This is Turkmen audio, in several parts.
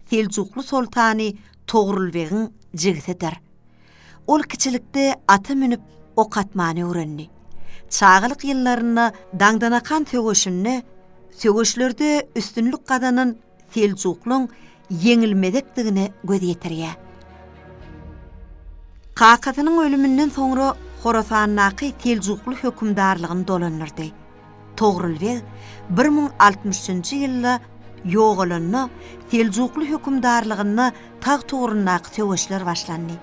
Selçuklu sultany Togrulbegiň jigitidir. Ol kiçilikde ata minip ok atmany öğrenni. Çağılık yıllarına daňdanakan tögüşünne sögüşlerde üstünlük gadanın Selçukluň yeňilmedikdigine göz ýetirýär. Kakatynyň ölümünden soňra Horasanyňky Selçuklu hökümdarlygyny dolanyrdy. Togrulbeg 1063-nji ýylda ýogalanyna Selçuklu hökümdarlygyny tag togrunaky tögüşler başlandy.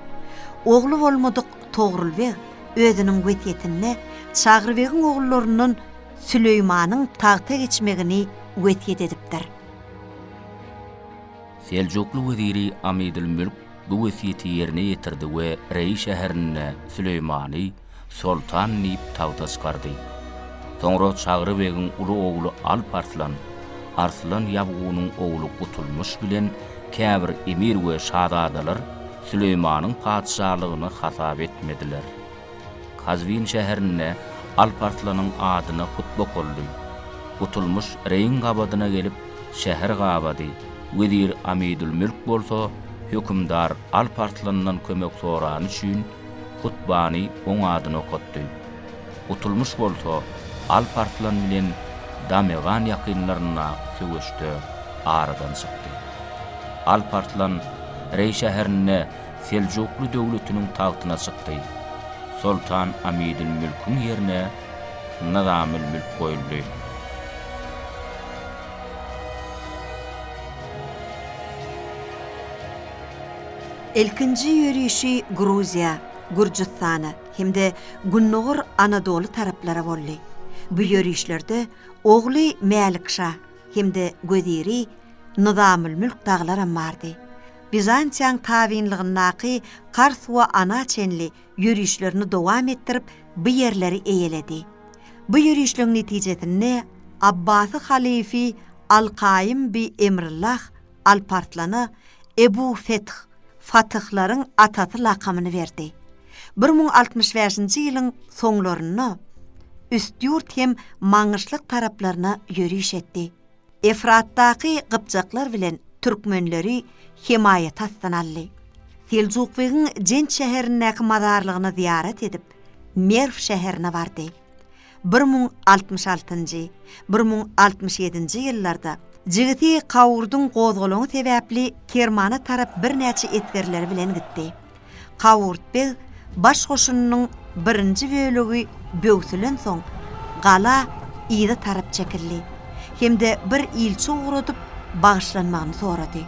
Ogly bolmadyk Togrulbeg özüniň wesiýetini Çağrıbegiň ogullaryndan Süleýmanyň tagta geçmegini wesiýet edipdir. Selçuklu weziri Amidülmülk bu wesiýeti ýerine ýetirdi we Rey şäherine Süleýmany sultan diýip tagta çykardy. Soňra Çağrıbegiň uly ogly Alparslan, Arslan ýabgunyň ogly Gutulmuş bilen käbir emir we şadadalar Süleýmanyň padşahlygyny hasap etmediler. Kazvin şäherine Alparslanyň adyna hutba boldy. Gutulmuş Reýin gabadyna gelip şäher gabady. Wezir Amidülmülk bolsa hökümdar Alparslanyň kömek soran üçin hutbany oň adyna okutdy. Gutulmuş bolsa Alparslan bilen Damegan ýakynlaryna sögüşdi, aradan çykdy. Alparslan Rey şäherine Selçuklu döwletiniň tagtyna çykdy. Sultan Amidülmülk'ün yerine Nizamülmülk goýuldy. Elkinji ýörüşi Gruziya, Gürjistany hemde Günnogor Anadolu taraplara boldy. Bu ýörüşlerde ogly Mälikşah hemde Göziri Nizamülmülk daglaram bardy. Bizantiýan tabinligynaky Kars we Anaçenli ýörüşlerini dowam etdirip bu ýerleri eýeledi. Bu ýörüşleriň netijesinde Abbasy halifi Al-Qaym bi Emrillah Alparslana Ebu Feth Fatyhlaryň ataty lakamyny berdi. 1065-nji ýylyň soňlaryna üstýurt hem maňyşlyk taraplaryna ýörüş etdi. Efratdaky Gypçaklar bilen türkmenleri himayet hastanalli. Selçukluň Jent şäherindäki mazarlygyny ziyaret edip, Merv şäherine bardy. 1066-njy, 1067-nji ýyllarda jigiti Kawurdyň gozgalagy sebäpli Kermana tarap bir näçe etlerleri bilen gitdi. Kawurdbeg baş goşunynyň birinji bölegi böwsülen soň gala ýyda tarap çekildi. Hemde bir ilçi uğradyp bağışlanmagyny sorady.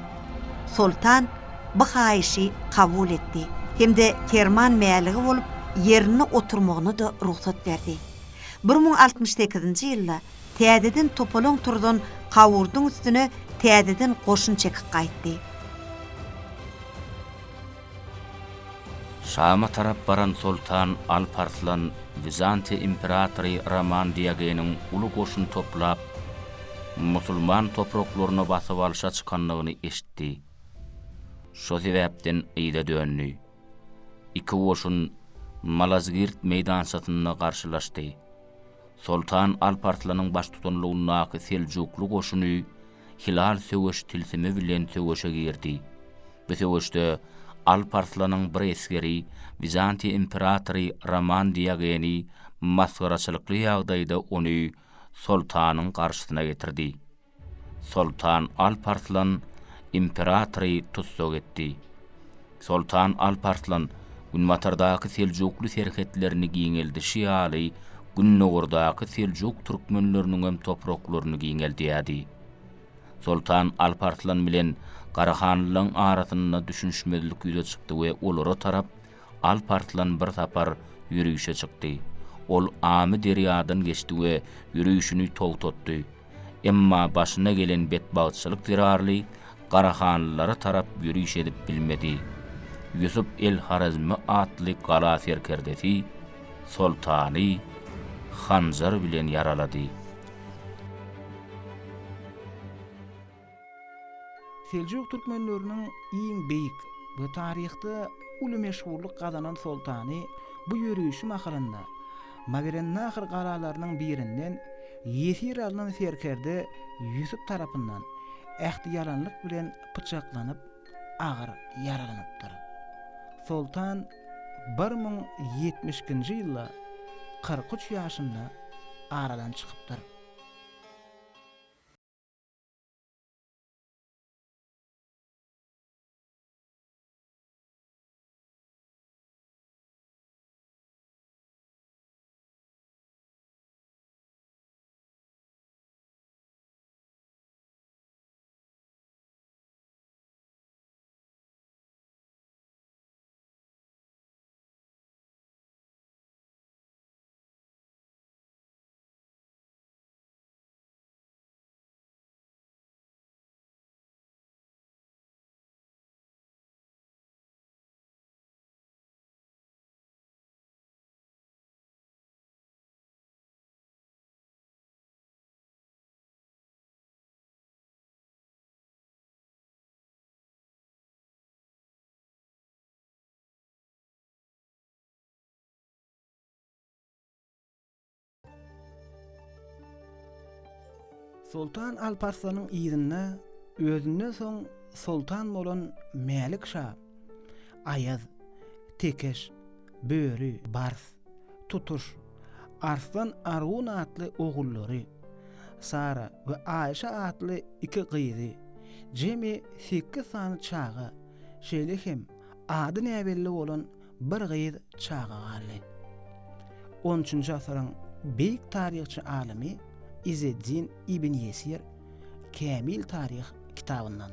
Sultan bu haýyşy kabul etdi. Hemde Kerman mäligi bolup ýerine oturmagyna da ruhsat berdi. 1068-nji ýylda täzeden topalaň turdan Kawurdyň üstüne täzeden goşun çekip gaýtdy. Şama tarap baran Sultan Alparslan Bizantiýa imperatory Roman Diogeniň uly goşun toplap musulman topraklaryna basyp alşa çykanlygyny eşitdi. Şo sebäpden ýyda döndü. Iki goşun Malazgirt meýdançatyna garşylaşdy. Sultan Alparslanyň baş tutanlygynaky Selçuklu goşuny hilal söwüş tilsimi bilen söwüşe girdi. Bu söwüşde Alparslanyň bir eskeri Bizantiýa imperatory Roman Diogeni masgaraçylykly ýagdaýda ony sultanyň garşysyna getirdi. Sultan Alparslan imperatory tutsok etdi. Sultan Alparslan Günmatardaky Selçuklu serhetlerini giňeldi şiýaly, Günnogordaky Selçuk türkmenleriniň hem topraklaryny giňeldi. Sultan Alparslan bilen Karahanlyň arasyna düşünşmezlik ýüze çykdy we olara tarap Alparslan bir tapar ýürüýüşe çykdy. Ol Amy derýadan geçdi we ýürüýüşini togtatdy. Emma başyna gelen betbagçylyk zirarly Karahanlylara tarap ýürüýüş edip bilmedi. Yusuf el-Harazmi atly gala serkerdesi sultany hanjar bilen yaralady. Selçuk türkmenleriniň iň beýik bu taryhda uly meşhurlyk gazanan sultany bu ýürüýüşi mahalynda Magerennahyr galalarynyň birinden Yesir alynan serkerde Yusuf tarapyndan ähtiyalanlyk bilen pıçaklanyp agyr yaralanypdyr. Sultan 1070-nji ýylda 43 ýaşynda aradan çykypdyr. Sultan Alparslan'ın ýerine özünden soň sultan bolan Mälik Şah, Ayaz, Tekeş, Böri, Bars, Tutuş, Arslan Argun atly ogullary, Sara we Aýşa atly iki gyzy, jemi 8 sany çaga, şeýle hem ady näbelli bolan bir gyz çaga galy. 13-nji asyryň beýik taryhçy alimi İzzeddin İbn Yesir Kamil Tarih kitabından.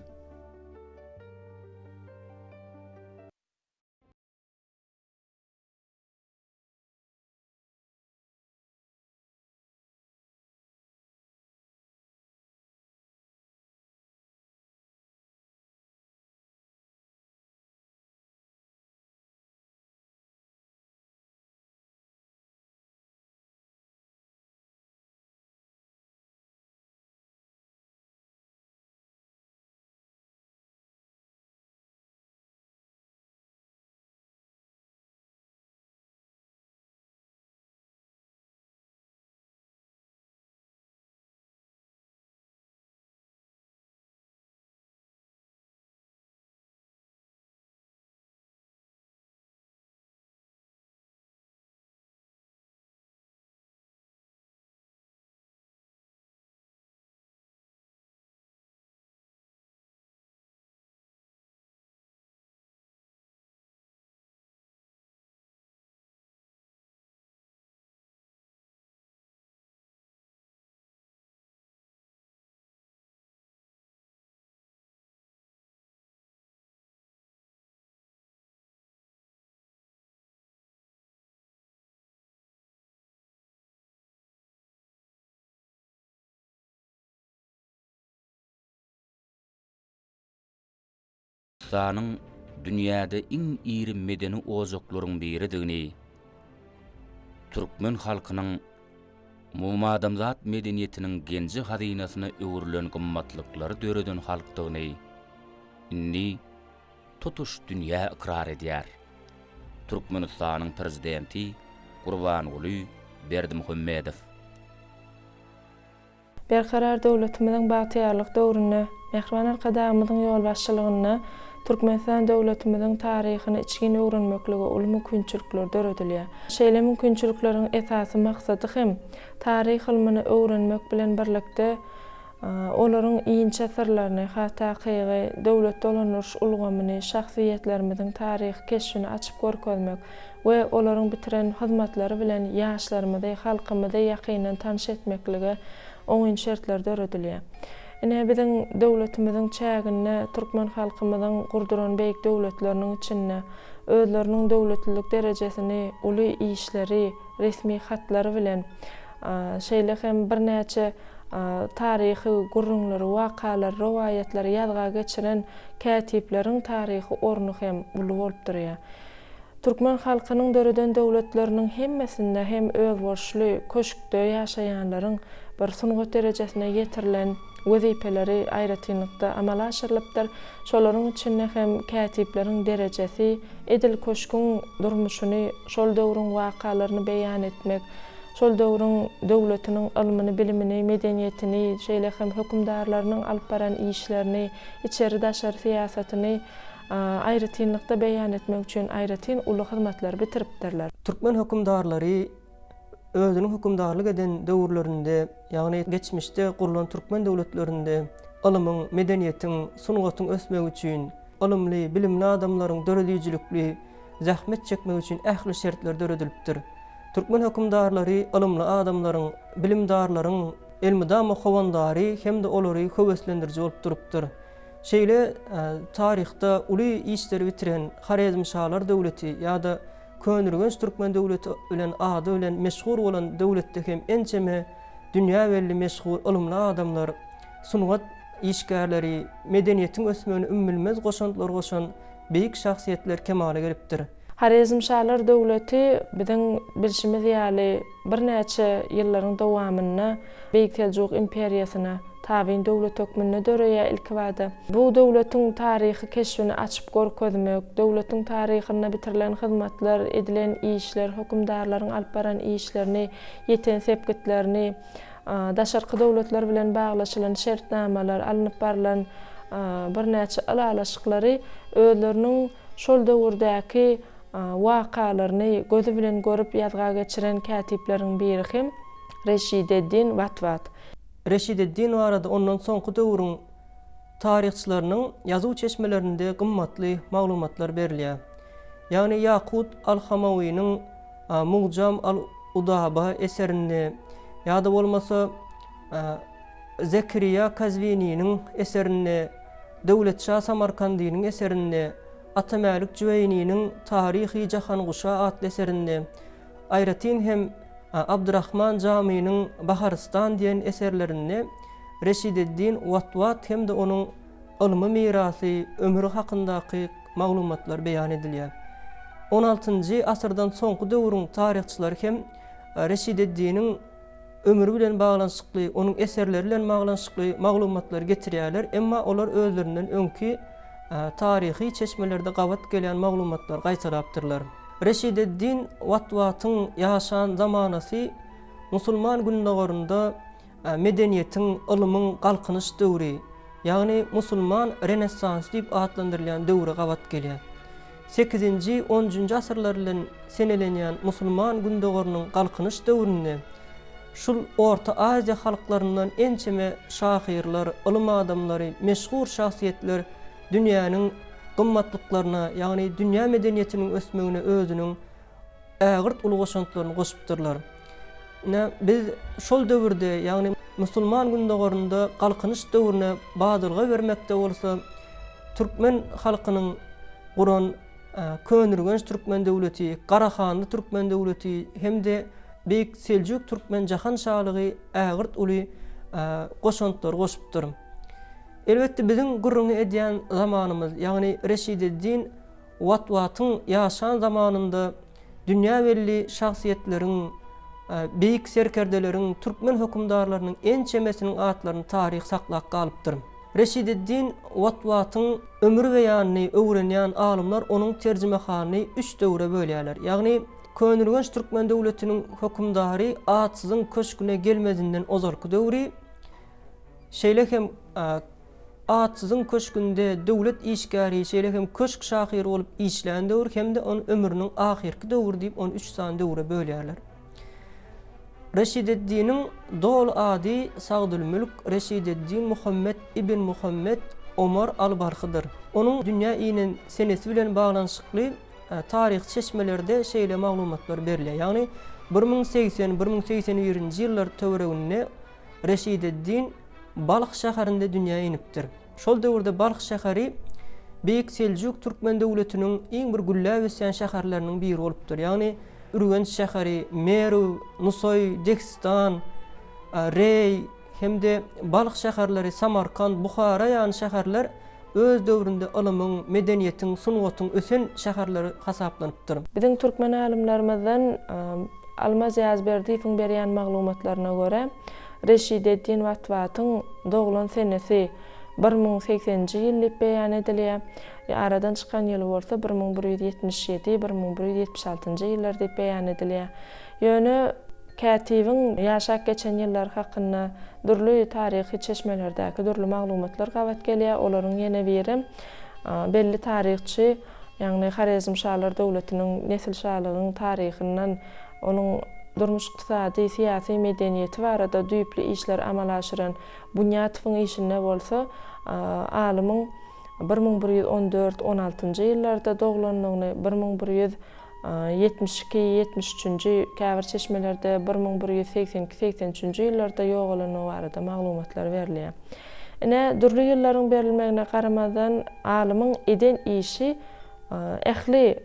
Türkmenistan'ın dünýäde iň iri medeni ozaklaryň biridigini, Türkmen halkynyň mumadamzat medeniýetiniň genji hazinasyna öwrülen gymmatlyklary döreden halkdygyny inni tutuş dünýä ikrar edýär. Türkmenistanyň prezidenti Gurbanuly Berdimuhammedow berkarar döwletimiziň bagtýarlyk döwrüne, mehriban arkadamyzyň ýol başçylygyna Türkmenistan döwletimiziň taryhyny içgin öwrenmekligi uly mümkinçilikler döredilýär. Şeýle mümkinçilikleriň esasy maksady hem taryh ilmini öwrenmek bilen birlikde olaryň iňçe sirlerini, hatda kygy, döwletde olanuş ulgamyny, şahsiýetlerimiziň taryh keşfini açyp görkezmek we olaryň bitiren hyzmatlary bilen ýaşlarymyzy, halkymyzy ýakynan tanış etmekligi oňun şertler döredilýär. Ine biziň döwletimiziň çägine Türkmen halkymyzyň gurduran beýik döwletleriniň içinde özleriniň döwletlilik derejesini, uly işleri, resmi hatlary bilen şeýle hem bir näçe tarihi gurrunlary, wakalary, rowayatlary ýazga geçiren kätipleriň tarihi ornu hem uly bolup durýar. Türkmen halkynyň döreden döwletleriniň hemmesinde hem öz borçly köşkde ýaşaýanlaryň bir sunugat derejesine getirilen wezipeleri aýratynlykda amala aşyrylypdyr. Şolaryň içinde hem kätipleriň derejesi, edil köşküň durmuşyny, şol döwrüň wakalaryny beýan etmek, şol döwrüň döwletiniň ilmini, bilimini, medeniýetini, şeýle hem hökümdarlarynyň alyp baran işlerini, içeri daşary siýasatyny aýry tinlikde beýan etmek üçin aýry tin uly hyzmatlar bitiripdirler. Türkmen hökümdarlary özüniň hökümdarlyk eden döwürlerinde, ýagny geçmişde kurulan Türkmen döwletlerinde ilmiň, medeniýetiň, sungatyň ösmegi üçin, ilmli, bilimli adamlaryň döredijlikli zahmet çekmek üçin ähli şertler döredilipdir. Türkmen hökümdarlary ilmli adamlaryň, bilimdarlaryň elmidama howandary hem de olary höweslendiriji bolup durupdyr. Şeýle tarihda uly işleri bitiren Harizm Şahlar döwleti ýa-da Könürgenç Türkmen döwleti bilen ady bilen meşhur bolan döwletde hem ençeme dünýä belli meşhur ilmli adamlar, sungat işgärleri, medeniýetiň ösmegine ümmülmez goşantlar goşan beýik şahsiýetler kemale gelipdir. Harizm Şahlar döwleti biziň bilşimiz ýaly bir näçe ýyllaryň dowamyna Beýik Seljuk imperiýasyna tabiň döwlet hökmüne döreýär ilk wada. Bu döwletiň taryhy keşfini açyp görkezmek, döwletiň taryhyna bitirilen hyzmatlar, edilen işler, hökümdarlaryň alyp baran işlerini, ýeten sepgitlerini, daşarky döwletler bilen baglaşylan şertnamalar, alınıp barilen bir näçe alalaşyklary özleriniň şol döwürdäki wakalaryny gözü bilen görüp ýazga geçiren kätipleriň biri hem Reşideddin Watwat. Reşideddin barada ondan soňky döwrüň taryhçylarynyň ýazyw çeşmelerinde gymmatly maglumatlar berilýär. Ýagny Yaqut al-Hamawiýiň Muğjam al-Udaba eserini ýa-da bolmasa Zekeriya Kazviniň eserini, Döwletşah Samarkandyň eserini, Atamalik Jüweyniň Taryhy Jahan Guşa adly eserini, aýratyn hem Abdurrahman Jami'nin Baharistan diyen eserlerini Reşideddin Watwat hem de onun ilmi mirasy, ömrü hakyndaky maglumatlar beýan edilýär. 16-njy asyrdan soňky döwrüň taryhçylary hem Reşideddiniň ömrü bilen baglanşykly, onun eserleri bilen baglanşykly maglumatlar getirýärler, emma olar özlerinden öňki tarihi çeşmelerde gawat gelen maglumatlar gaýtarapdyrlar. Reşideddin Watwatyň ýaşan zamanasy musulman gündegorunda medeniýetiň, ilmiň galkynyş döwri, ýagny musulman renessans diýip adlandyrylýan döwre gawat gelýär. 8-nji 10-njy asyrlar bilen senelenýän musulman gündegorunyň galkynyş döwründe şul Orta Aziýa halklaryndan ençeme şahyrlar, ilim adamlary, meşhur şahsiýetler dünýäniň gymmatlyklaryna, ýagny dünýä medeniýetiniň ösmegine özüniň ägirt uly goşantlaryny goşupdyrlar. Biz şol döwürde, ýagny musulman gündegorunda galkynyş döwrüne badylga bermekde bolsa, Türkmen halkynyň guran Könürgenç Türkmen döwleti, Garahanly Türkmen döwleti hem de Beýik Seljuk Türkmen Jahan Şahlygy ägirt uly goşantlar goşupdyr. Elbetde biziň gurrunu edýän zamanymyz, ýagny Reşideddin Watwatyň ýaşan zamanynda dünýä belli şahsiýetleriň, beýik serkerdeleriň, Türkmen hökümdarlarynyň ençemesiniň atlaryny taryh saklap galypdyr. Reşideddin Watwatyň ömrü beýanyny öwrenýän alymlar onuň terjimehanyny 3 döwre bölýärler. Ýagny Könürgenç Türkmen döwletiniň hökümdary atsyzyň köşküne gelmezinden ozalky döwri, şeýle hem atsyzyň köşkünde döwlet işgäri, şeýle hem köşk şahyry bolup işlän döwür hem de onun ömrüniň ahirki döwri diýip 13 san döwre bölýärler. Reşideddiniň dol ady Sagdylmülk Reşideddin Muhammed ibn Muhammed Omar al-Barhydyr. Onuň dünýä ýynyň senesi bilen baglanşykly tarih çeşmelerde şeýle maglumatlar berilýär. Ýagny 1080-1081-nji ýyllar töwereginde Reşideddin Balx şäherinde dünýäge inipdir. Şol döwürde Balx şäheri Beýik Seljuk Türkmen döwletiniň iň bir güllä ösýän şäherleriniň biri bolupdyr. Ýagny Ürgenç şäheri, Meru, Nusoy, Dekstan, Rey hem de Balx şäherleri, Samarkand, Buhara ýaly şäherler öz döwründe ilmiň, medeniýetiň, sungatyň ösen şäherleri hasaplanypdyr. Biziň türkmen alimlerimizden Almaz Ýazberdiýewiň berýän maglumatlaryna görä, Reşideddin Watwatyň doglan senesi 1080-nji ýyl diýip beýan edilýär. Aradan çykan ýyly bolsa 1177-1176-njy ýyllar diýip beýan edilýär. Ýöne Kätibin ýaşap geçen ýyllar hakynda durly taryhy çeşmelerdäki durly maglumatlar gabat gelýär. Olaryň ýene biri belli tarihçi, ýagny Xarezm şahlar döwletiniň nesil şahlygynyň tarihinden onuň durmuş iqtisady, siýasy, medeniýeti barada düýpli işler amal aşyran Bunyatywyň işine bolsa, alymyň 1114-16-njy ýyllarda doglanlygyny, 1172-73-nji käbir çeşmelerde 1182-83-nji ýyllarda ýogalanyny barada maglumatlar berilýär. Ine durly ýyllaryň berilmegine garamadan alymyň eden işi ähli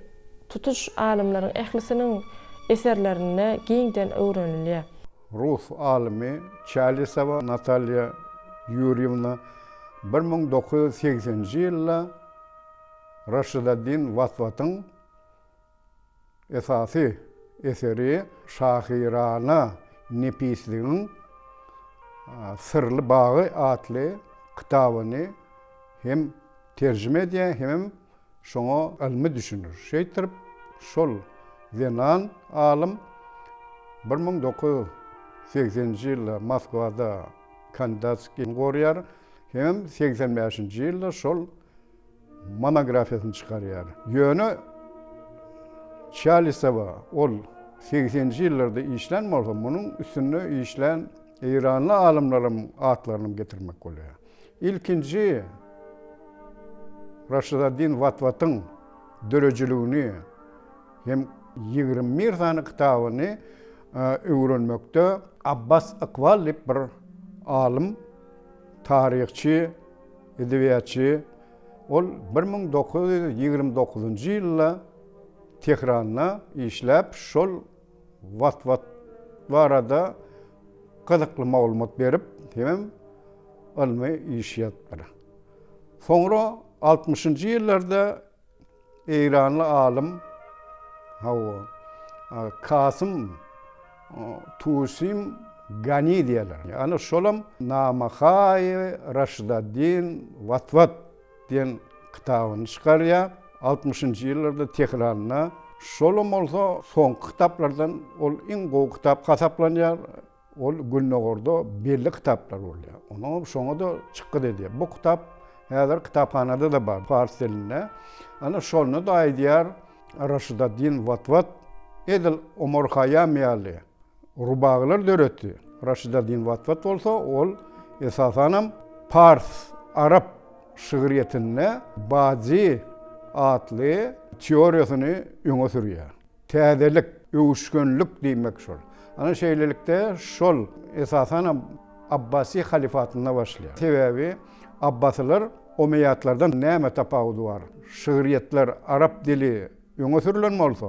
tutuş alymlaryň ählisiniň eserlerine giňden öwrenilýär. Rus alimi Chalisova Natalya Yurievna 1980-nji ýylda Rashidaddin Vatvatyň esasy eseri Şahirana Nepisligiň Sırlı Bağı adly kitabyny hem terjime edýär, hem şoňa ilmi düşünür. Şeýtirip şol Zenan alym 1980-nji ýylda Moskwada kandidatski gorýar, hem 85-nji ýylda şol monografiýasyny çykarýar. Ýöne Chalisova ol 80-nji ýyllarda işlen bolsa, munyň üstüne işlen İranlı alımlarım adlarını getirmek bolýar. İlkinci Rashidaddin Vatvatyň dörejligini hem 21 tane kitabyny öwrenmekde Abbas Iqbal diýip bir alym, tarihçi, edebiýatçy, ol 1929-njy ýylda Tehranda işläp şol Vatvat barada gyzykly maglumat berip, hem ilmi iş ýetdir. Soňra 60-njy ýyllarda İranly alym Kasım Tusim Gani diýerler. Ýani şolam Namahay Rashidaddin Vatvat diýen kitabyny çykarýar. 60-njy ýyllarda Tehranda. Şolam bolsa soňky kitaplardan ol iň gowy kitap hasaplanýar. Ol Gülnogorda belli kitaplar bolýar. Onu şoňa da çykdy diýär. Bu kitap häzir kitaphanada da bar, fars dilinde. Ana şonu da aýdýar Rashidaddin Vatvat Edil Omar Khayyam ýaly rubaglar döretdi. Rashidaddin Vatvat bolsa ol esasanam Pars, Arap şygyryetinde bazy adly teoriýasyny öňe sürýär. Täzelik, öwüşkenlik diýmek şol. Ana şeýlelikde şol esasan Abbasi halifatyna başlaýar. Sebebi Abbasylar Omeyyatlardan näme tapawudy bar? Şygyryetler Arap dili öňe sürülen bolsa,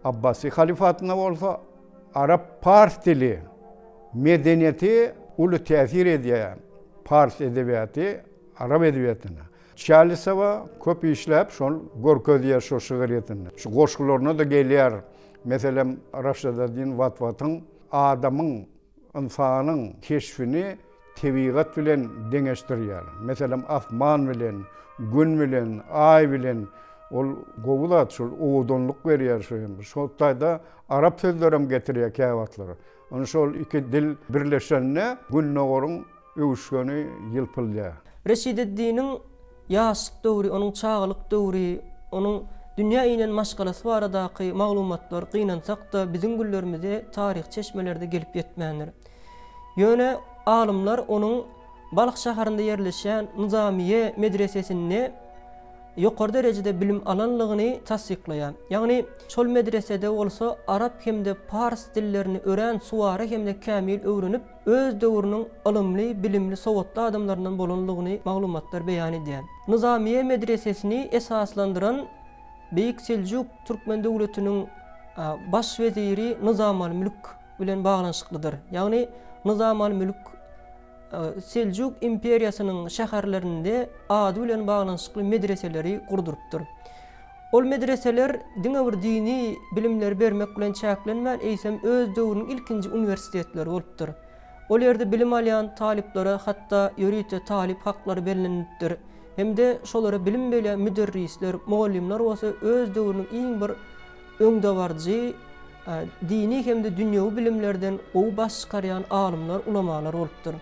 Abbasi halifatyna bolsa Arap Pars dili medeniýeti uly täsir edýär. Pars edebiýaty Arap edebiýatyna. Chalisova köp işläp şol görkezýär şo şygyryetini. Şu goşgularyna da gelýär. Meselem Rashidaddin Vatvatyň adamyň, insanyň keşfini tebigat bilen deňeşdirýär. Meselem asman bilen, gün bilen, ay bilen ol gowulat şol owdunlyk berýär şo. Şol taýda arap sözlerim getirýär käwatlary. Onu şol iki dil birleşende Gülnogoryň öwüşgeni ýylpylýar. Rashidaddiniň ýaşlyk döwri, onuň çağlyk döwri, onuň dünýä inen maşgalasy baradaky maglumatlar gynansak da biziň güllerimizde tarih çeşmelerde gelip ýetmändir. Ýöne alymlar onuň Balyk şaharynda ýerleşen Nizamiye medresesini ýokary derejede bilim alanlygyny tasdiklaýar. Ýagny şol medresede bolsa Arap hemde Pars dillerini ören suwara hemde kämil öwrenip öz döwrüniň ilmli, bilimli, sowatly adamlaryndan bolanlygyny maglumatlar beýan edýär. Nizamiye medresesini esaslandyran Beýik Seljuk Türkmen döwletiniň baş weziri Nizam al-Mülk bilen baglanşyklydyr. Ýagny Nizam al-Mülk Seljuk imperiýasynyň şäherlerinde ady bilen baglanşykly medreseleri gurdurupdyr. Ol medreseler diňe bir dini bilimler bermek bilen çäklenmän eýsem öz döwrüniň ilkinji universitetleri bolupdyr. Ol ýerde bilim alýan taliplara hatda ýörite talip haklary bellenipdir. Hemde şolara bilim belen müderrisler, muallimler bolsa öz döwrüniň iň bir öňde barjy dini hem de dünýäwi bilimlerden gowy baş çykarýan alymlar, ulamalar bolupdyr.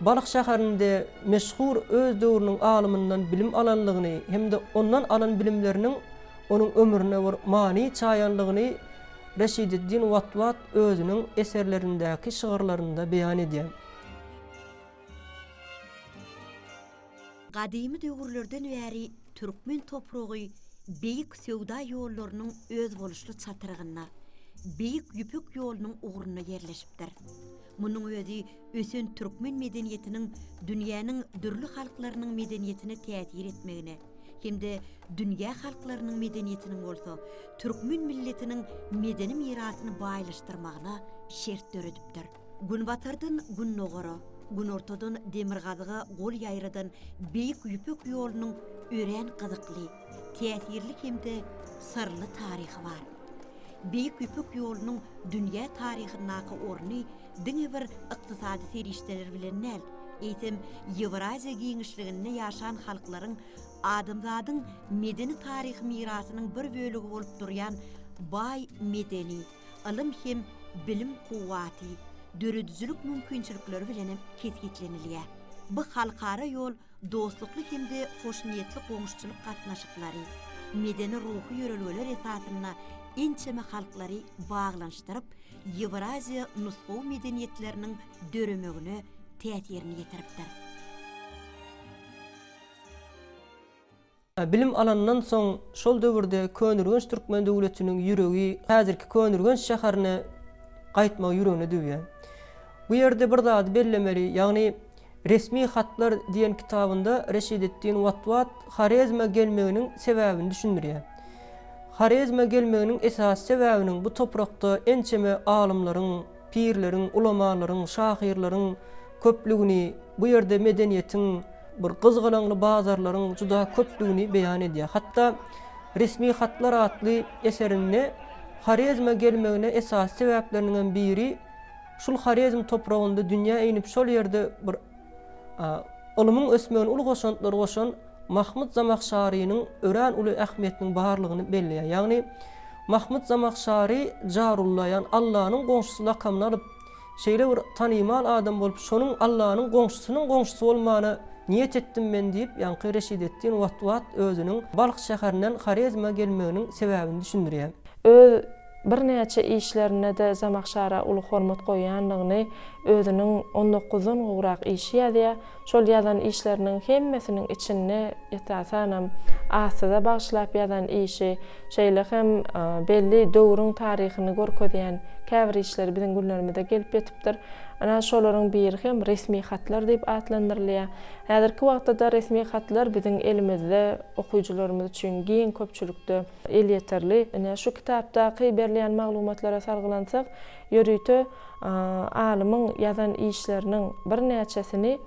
Balyk şäherinde meşhur öz döwrüniň alymyndan bilim alanlygyny hem de ondan alan bilimleriniň onuň ömrüne bir mani çaýanlygyny Reşideddin Watwat özüniň eserlerindäki şygyrlarynda beýan edýär. Gadymy döwürlerden bäri türkmen topragy beýik söwda ýollarynyň öz boluşly çatyrygyna, beýik ýüpek ýolunyň uğruna yerleşipdir. Munyň özi ösen türkmen medeniýetiniň dünýäniň dürli halklarynyň medeniýetine täsir etmegine, hemde dünýä halklarynyň medeniýetiniň bolsa türkmen milletiniň medeni mirasyny baýlaşdyrmagyna şert döredipdir. Günbatardan gün nogara, gün ortadan demirgazyga gol ýaýradan beýik ýüpek ýolunyň ören gyzykly, täsirli hemde sırly taryhy bar. Beýik ýüpek ýolunyň dünýä taryhyndaky orny diňe bir ykdysady serişdeler bilen näl, eýtem Ýewraziýa giňişliginde ýaşan halklaryň adamzadyň medeni taryh mirasynyň bir bölegi bolup durýan baý medeni, ilm hem bilim kuwaty, döredüzlük mümkinçilikleri bilen kesgitlenilýär. Bu halkara ýol dostlukly hemde hoşniýetli goňuşçylyk gatnaşyklary, medeni ruhy ýörelgeler esasyna ençeme halklary baglanşdyryp, Ýewraziýa nusgaw medeniýetleriniň döremegine täsirini ýetiripdir. Bilim alandan soň şol döwürde Könürgenç türkmen döwletiniň ýüregi häzirki Könürgenç şäherine gaýtmak ýüregine düýýär. Bu ýerde bir zat bellemeli, ýagny resmi hatlar diýen kitabynda Reşideddin Watwat Harezme gelmeginiň sebäbini düşündirýär. Harezme gelmeginiň esas sebäbiniň bu toprakda ençeme alymlaryň, pirleriň, ulamalaryň, şahyrlaryň köplügini, bu ýerde medeniýetiň bir gyzgalaňly bazarlaryň juda köplügini beýan edýär. Hatda resmi hatlar atly eserinde Harezme gelmegine esas sebäplerinden biri şul Harezm topragynda dünýä eýnip şol ýerde bir ulumyň ösmegini ulgaşanlar goşan Mahmud Zamakşarynyň ören uly ähmiýetiniň barlygyny belleýär. Ýagny Mahmud Zamakşary Jarullaýan Allahyň goňşusy lakamyny alyp şeýle bir tanymal adam bolup şonuň Allahyň goňşusynyň goňşusy bolmagyny niýet etdim men diýip ýanky Reşideddin Watwat özüniň Balyk şäherinden Harezme gelmeginiň sebäbini düşündirýär. Bir näçe işlerine de Zamakşara uly hormat goýanlygyny özüniň 19-dan gowrak işi ýazýar. Şol ýazan işleriniň hemmesiniň içinde ýetasanam asyda bagşlap ýazan işi, şeýle hem belli döwrüň taryhyny görkezýän käbir işler biziň günlerimizde gelip ýetipdir. Ana şolaryň biri hem resmi hatlar diýip atlandyrylýar. Häzirki wagtda resmi hatlar biziň elimizde okuyucularymyz üçin giň köpçülükde el ýeterli. Ana şu kitapda berilýän maglumatlara sargylansak, ýörüýte alymyň ýazan işleriniň bir näçesini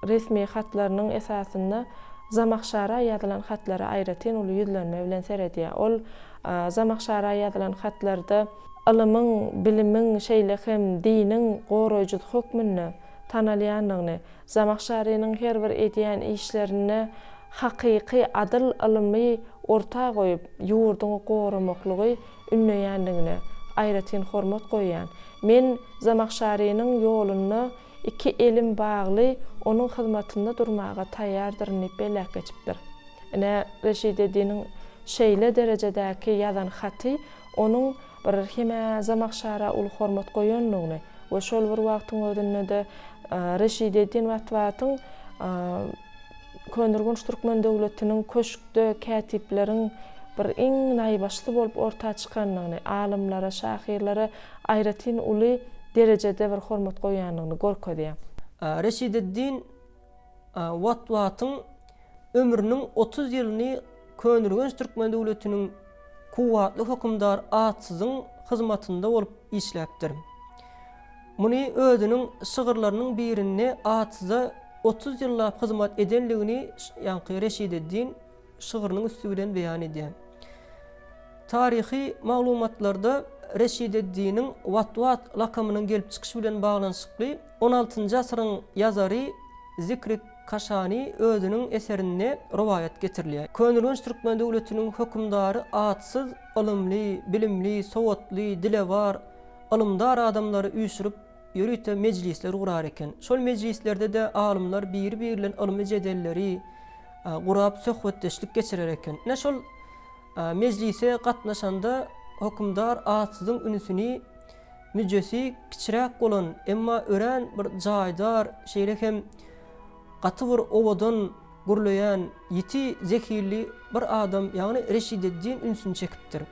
resmi hatlarynyň esasynda Zamakşara ýazylan hatlara aýratyn uly ýüzlenme bilen seredýär. Ol Zamakşara ýazylan hatlarda ilimiň, bilimiň, şeýle hem diniň goraýjylyk hökmüni tanalýanlygyny, Zamakşarynyň her bir edýän işlerini hakyky adyl ilmi orta goýup ýurduny goramaklygy ünleýänligine aýratyn hormat goýýan. Men Zamakşarynyň ýoluny iki elim bagly onuň hyzmatynda durmaga taýýardyr diýip belläp geçipdir. Ene Reşideddiniň şeýle derejedäki ýazan haty onuň bir heme Zamakşara uly hormat goýanlygyny we şol bir wagtyň özünde de Reşideddin Watwatyň Könürgenç türkmen döwletiniň köşkde kätipleriň bir iň naýbaşly bolup orta çykanlygyny, alymlara, şahyrlara aýratyn uly derejede bir hormat goýanlygyny görkezýär. Reşideddin Watwatyň ömrüniň 30 ýylyny Könürgenç türkmen döwletiniň kuwatly hökümdar atsyzyň hyzmatynda bolup işläpdir. Muny özüniň şygyrlarynyň birini atsyza 30 ýyllap hyzmat edenligini ýanky Reşideddin şygyrynyň üstünden beýan edýär. Tarihi maglumatlarda Reşideddiniň Watwat lakamynyň gelip çykyşı bilen baglanşykly 16-njy asyryň ýazary Zikret Kaşani özünün eserini rivayet getirliyor. Könülgünç Türkmen döwletiniň hökümdary atsız, ilmli, bilimli, sowatly, dilevar, ilmdar adamlary üýşürip ýörüte mejlisler gurar eken. Şol mejlislerde de alymlar bir-birilen ilmi jedelleri gurap söhbetdeşlik geçirer eken. Ne şol mejlise gatnaşanda hökümdar atsyzyň ünüsini müjesi kiçirek bolan emma ören bir jaýdar şeýle hem gaty bir owadan gurlayan ýiti zekili bir adam ýagny Reşideddin ünsüni çekipdir.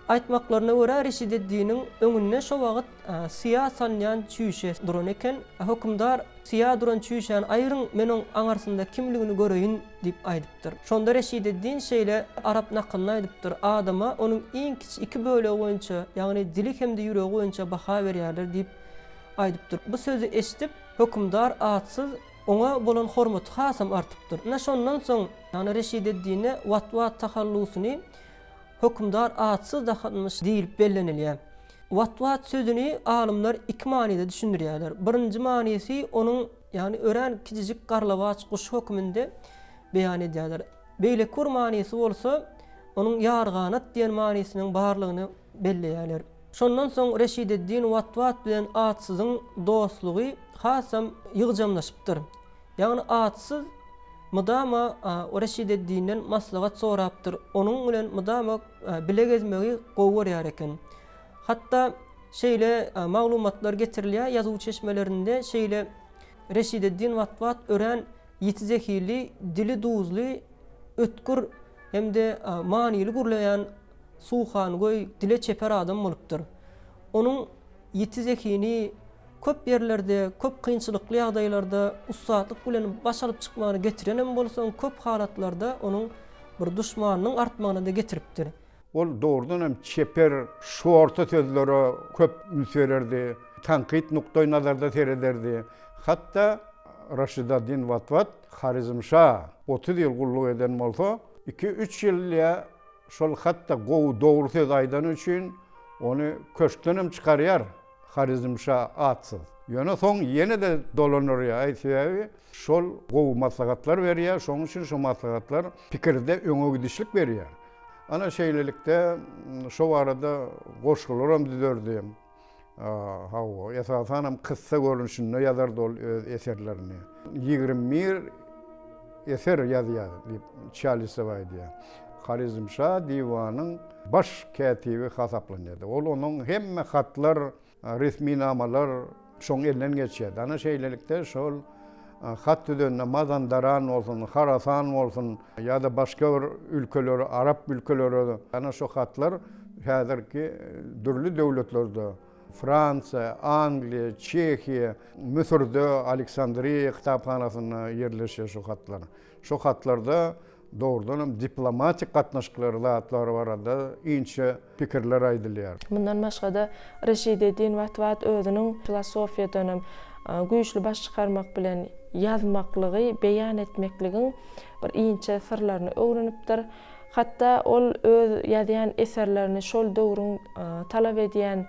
Aýtmaklaryna görä Reşideddiniň öňünde şo wagt siýa sanýan çüýşe duran eken. Hökümdar siýa duran çüýşäni aýryň meniň aňarsynda kimligini göreýin diýip aýdypdyr. Şonda Reşideddin şeýle arap nakylyny aýdypdyr. Adama onuň iň kiçik iki bölegi boýunça, ýagny dili hemde ýüregi boýunça baha berýärler diýip aýdypdyr. Bu sözü eşitip hökümdar atsyz ona bolan hormaty hasam artypdyr. Şondan soň ýagny Reşideddine watwat tahallusyny hökümdar atsız dahatmış deyilip bellenilýär. Watwat sözüni alymlar iki manada düşündirýärler. Birinji manysy onuň ýagny ören kiçijik garlawaç guş hökmünde beýan edýärler. Beýle kur manysy bolsa onuň ýarganat diýen manysynyň barlygyny belleýärler. Şondan soň Reşideddin Watwat bilen atsyzyň dostlugy hasam ýygjamlaşypdyr. Ýagny atsyz mudama Reşideddin'den maslahat sorapdyr. Onuň bilen mudama bile gezmegi gowy görýär eken. Hatta şeýle maglumatlar getirilýär ýazyw çeşmelerinde şeýle Reşideddin Watwat ören ýiti zekili, dili duzly, ötkür hemde manily gurlayan suhan goý dile çeper adam bolypdyr. Onuň ýiti zekini köp yerlerde, köp kynçylykly ýagdaýlarda ustatlyk bilen başalyp çykmagyny getirenem bolsaň, köp halatlarda onuň bir duşmanynyň artmagyna da getiripdir. Ol doğrudan hem çeper, şorta sözleri köp ünsvererdi, tankit nuktay nazarda terederdi. Hatta Reşideddin Watwat Harizmşa 30 ýyl gulluk eden bolsa, 2-3 ýylya şol hatta gowy dogry söz aýdan üçin onu köşkden hem çykarýar. Harizmşa atsız. Ýöne soň ýene de dolanýar aýtýar. Şol gowy maslahatlar berýär, şoň üçin şo maslahatlar pikirde öňe gidişlik berýär. Ana şeýlelikde şo arada goşgularam düzerdim. Hawa esasanam kıssa görünüşinde ýazardy ol eserlerini. 21 eser ýazýar diýip Çalisewa diýär. Harizmşa diwanyň baş katibi hasaplanýardy. Ol onuň hemme hatlar, resmi namalar şoň elden geçýär. Ana şeýlelikde şol hat düzende Mazandaran bolsun, Harasan bolsun ýa-da başga bir ülkeler, Arap ülkeleri ana şo hatlar häzirki dürli döwletlerde Fransa, Angliýa, Çekiýa, Müsürde Aleksandriýa kitapxanasyna yerleşýär şo hatlar. Şo hatlarda doğrudan diplomatik gatnaşyklar zatlary barada inçe pikirler aýdylýar. Bundan başga da Reşideddin Watwat özüniň filosofiýadan güýçli baş çykarmak bilen ýazmaklygy, beýan etmekligin bir inçe sirlerini öwrenipdir. Hatta ol öz ýazýan eserlerini şol döwrüň talap edýän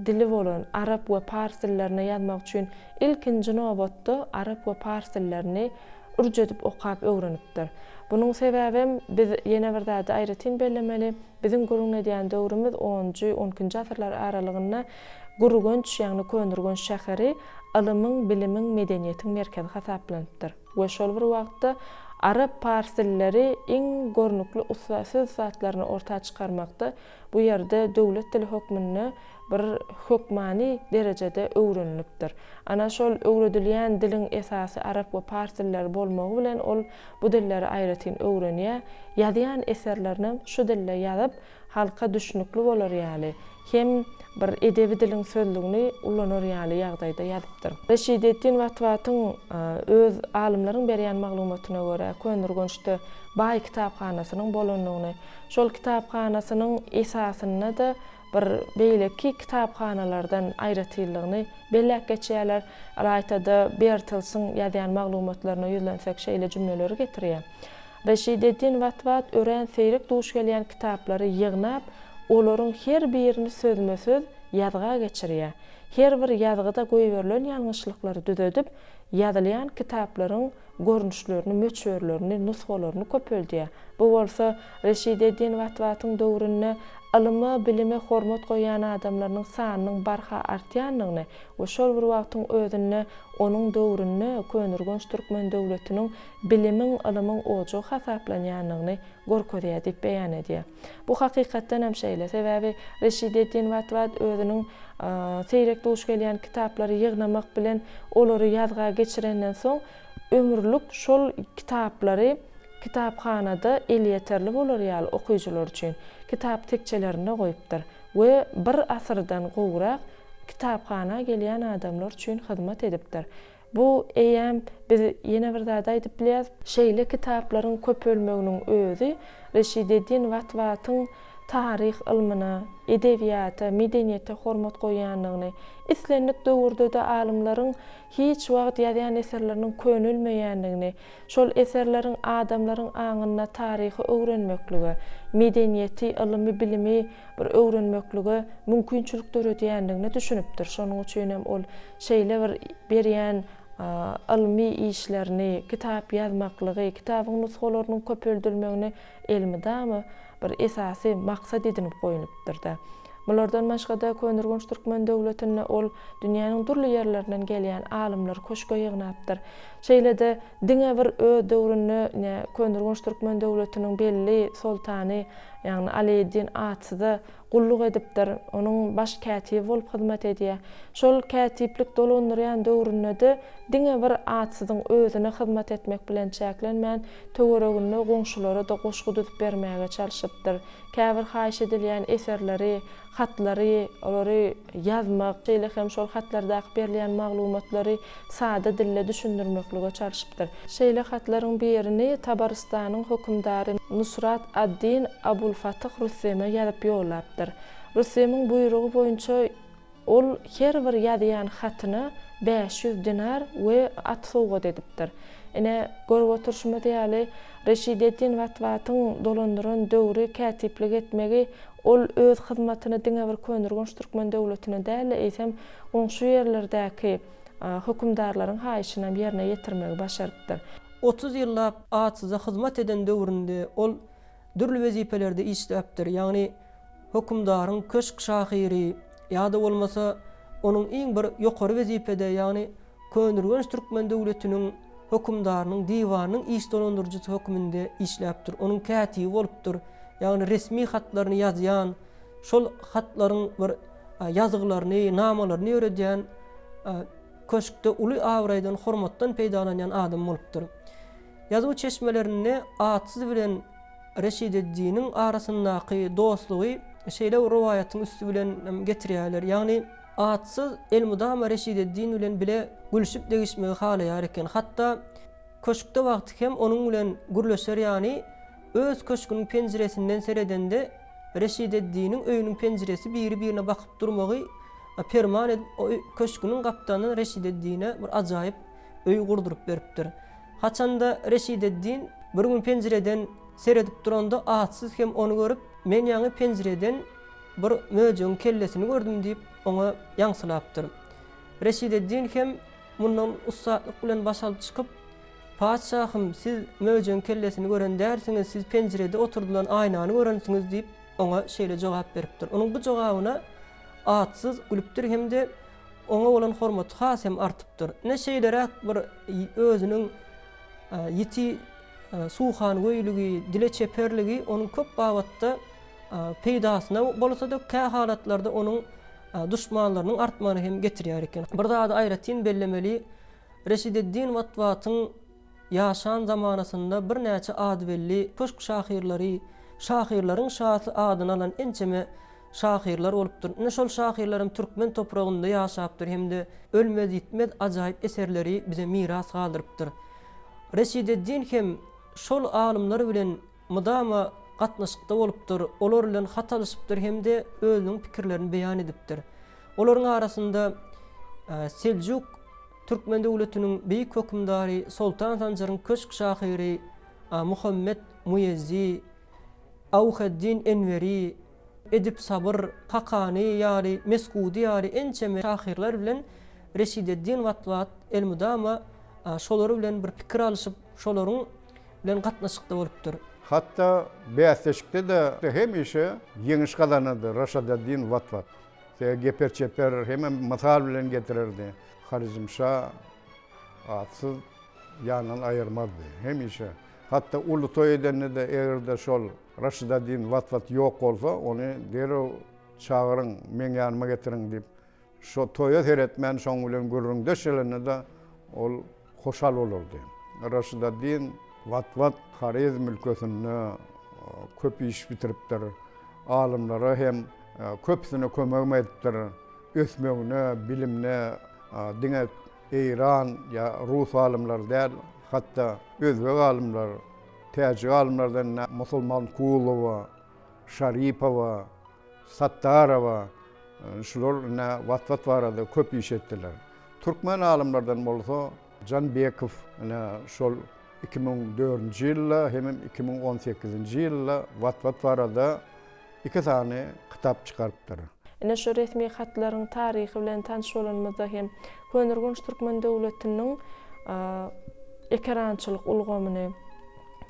dili bolan arap we pars dillerini ýazmak üçin ilkinji nowatda arap we pars dillerini urjedip okap öwrenipdir. Bunun sebäbi biz ýene bir zat aýratyn bellemeli. Bizim görünýän döwrümüz 10-njy 12-nji asyrlar aralygynda gurgunç ýagny könürgün şäheri ilimiň, bilimiň, medeniýetiň merkezi hasaplanýar. We şol bir wagtda arap pars dilleri iň görnükli ussy zatlaryny ortaga çykarmakda bu ýerde döwlet dili hökmüne bir hökmani derejede öwrenilipdir. Ana şol öwredilýän diliň esasy arap we pars dilleri bolmagy bilen ol bu dilleri aýratyn öwrenýär. Ýazýan eserlerini şu dille ýazyp halka düşnükli bolar ýaly. Hem bir edebi dilin sözlüğünü ulanır ýaly ýagdaýda ýazypdyr. Reşideddin Watwatyň öz alymlaryň berýän maglumatyna görä Könürgünçde Baý kitapxanasynyň bolanlygyny, şol kitapxanasynyň esasyna da bir beýleki kitapxanalardan aýratyldygyny belläp geçýärler. Aýtada Bertilsiň ýazýan maglumatlaryna ýüzlensek şeýle jümleleri getirýär. Reşideddin Watwat ören seýrek duş gelýän kitaplary ýygnap, olaryň her birini sözme-söz ýazga geçirýär. Her bir ýazgyda goýberlen ýalňyşlyklary düzedip, ýazylýan kitaplaryň görnüşlerini, möçörlerini, nusxalaryny köpeldiýär. Bu bolsa Reşideddin Watwatyň döwründe ylmy, bilime hormat goýan adamlaryň sanynyň barha artýanlygyny we şol bir wagtyň özünde onuň döwründe könürgen Türkmen döwletiniň bilimiň, ylmyň ojo hasaplanýanlygyny görkezýär diýip beýan edýär. Bu hakykatdan hem şeýle sebäbi Reşideddin Watwat özüniň seýrek duş gelýän kitaplary ýygnamak bilen olary ýazga geçirenden soň ömürlük şol kitaplary kitapxanada el yeterli bolar ýaly okuyjylar üçin kitap tekçelerine goýupdyr we bir asyrdan gowrak kitapxana gelýän adamlar üçin hyzmat edipdir. Bu eýem biz ýene bir zada aýdyp bilýäs, şeýle kitaplaryň köpelmeginiň özü Reşideddin Watwatyň tarih ilmine, edebiýata, medeniýete hormat goýanlygyny, islenlik döwürde de alimlaryň hiç wagt ýazýan eserleriniň könülmeýänligini, şol eserleriň adamlaryň aňyna taryhy öwrenmekligi, medeniýeti, ilmi, bilimi bir öwrenmekligi mümkinçilik döredýänligini düşünüpdir. Şonuň üçin hem ol şeýle bir berýän ilmi işlerini, kitap ýazmaklygy, kitabyň nusxalarynyň köpeldilmegini elmidämi bir esasy maksat edinip goýulypdyr-da. Bulardan başga Könürgen Türkmen döwletine ol dünýäniň turly ýerlerinden gelýän alimler köşke ýygnapdyr. Şeýle-de diňe bir döwründe Könürgen Türkmen döwletiniň belli sultany, ýagny Aliýeddin Atsy gulluk edipdir. Onuň baş kätibi bolup hyzmat edýär. Şol kätiplik dolandyrýan döwründe diňe bir atsydyň özüne hyzmat etmek bilen çäklenmän töwereginde goňşulara da goşgu düzüp bermäge çalyşypdyr. Käbir haýyş edilýän eserleri, hatlary, olary ýazmak, şeýle hem şol hatlardaky berilýän maglumatlary sada dille düşündirmeklige çalyşypdyr. Şeýle hatlaryň birini Tabaristanyň hökümdary Nusrat ad-Din Abulfatih Rüstem'e ýazyp ýollapdyr. Rüstem'iň buýrugy boýunça ol her bir ýazýan hatyny 500 dinar we at sowgat edipdir. Ene görüp oturşymy diýäli Reşideddin Watwatyň dolandyran döwri kätiplik etmegi ol öz hyzmatyny diňe bir Könürgen Türkmen döwletine däl eýsem oňşu ýerlerdäki hökümdarlaryň haýyşyny ýerine ýetirmegi başarypdyr. 30 ýyllap atsyza hyzmat eden döwründe ol dürli wezipelerde işläpdir. Ýagny hökümdaryň köşk şahyry ýa-da bolmasa onuň iň bir ýokary wezipede, ýagny Könürgen Türkmen döwletiniň hökümdarynyň diwanynyň iş dolandyrjysy hökmünde işläpdir. Onuň kätibi bolupdyr. Ýagny resmi hatlaryny ýazýan, şol hatlaryň bir ýazgylaryny, namalaryny öredýän köşkde uly awraýdan hormatdan peýdalanýan adam bolupdyr. Ýazyw çeşmelerini Atsy bilen Reşideddiniň arasyndaky dostlugy şeýle riwayatyň üstü bilen getirýärler. Ýagny Atsy elmudama Reşideddin bilen bile gülüşip degişmegi halaýar eken. Hatda köşkde wagt hem onuň bilen gürleşer, ýagny öz köşküniň penjeresinden seredende Reşideddiniň öýüniň penjeresi biri-birine bakyp durmagy perman edip köşküniň gapdany Reşideddine bir ajaýyp öý gurdurup beripdir. Haçanda Reşideddin bir gün penjereden seredip duranda Atsy hem onu görüp men ýaňy penjereden bir möjüň kellesini gördüm diýip ona ýaňsylapdyr. Reşideddin hem mundan ussatlyk bilen başalyp çykyp "Paçahym, siz möjüň kellesini gören därsiňiz, siz penjerede oturdulan aýnany görensiňiz" diýip ona şeýle jogap beripdir. Onuň bu jogabyna Atsy gülüpdir hemde ona bolan hormaty has hem artypdyr. Ne şeýlerek bir özüniň ýiti suhan goýulygy, dile çeperligi onuň köp bagatda peýdasyna bolsa da kä halatlarda onuň düşmanlarynyň artmany hem getirýär eken. Bir daha aýratyn bellemeli Reşideddin Watwatyň ýaşan zamanasynda bir näçe adwelli köşk şahyrlary, şahyrlaryň şahy adyny alan ençeme şahyrlar bolupdyr. Ne şol şahyrlarym Türkmen topragynda ýaşapdyr hemde ölmez gitmez ajaýyp eserleri bize miras galdyrypdyr. Reşideddin hem şol alimler bilen mudama gatnaşykda bolupdyr. Olar bilen hat alyşypdyr hemde özüniň pikirlerini beýan edipdir. Olaryň arasynda Seljuk Türkmen döwletiniň beýik hökümdary Sultan Sanjaryň köşk şahyry Muhammed Muyezzi, Awheddin Enveri, Edip Sabır, Hakani ýaly Mesgudi ýaly ençeme şahirler bilen Reşideddin Watwat Elmudama şolary bilen bir pikir alyşyp şolaryň bilen gatnaşykda bolupdyr. Hatta Beýatdeşikde de hemişe ýeňiş galanydy Reşideddin Watwat. Geper çeper hemen masal bilen getirirdi. Harizmşa atsız ýanyny aýyrmazdy hemişe. Hatta ulu toy edende de egerde şol Reşideddin Watwat ýok bolsa, ony derew çağırın, men ýanyma getiriň diýip şo toýa seretmän şoň bilen görüň deşelende de ol hoşal bolurdy. Reşideddin Watwat Harizm ülkesinde köp iş bitiripdir. Alımlara hem köpsüne kömegme edipdir. Ösmegine, bilimine, diňe İran ya Rus alımlar däl, hatta özbek alımlar, täjik alımlardan Musulman Kulowa, Şaripowa, Sattarowa, şular Watwat barada köp iş etdiler. Türkmen alımlardan bolsa Canbekow şol 2004-nji ýylda hem 2018-nji ýylda Watwat barada 2 tane kitap çıkarıpdyr. Ine şu resmi hatlaryň taryhy bilen tanış bolanmazda hem Könürgünç Türkmen döwletiniň ekrançylyk ulgamyny,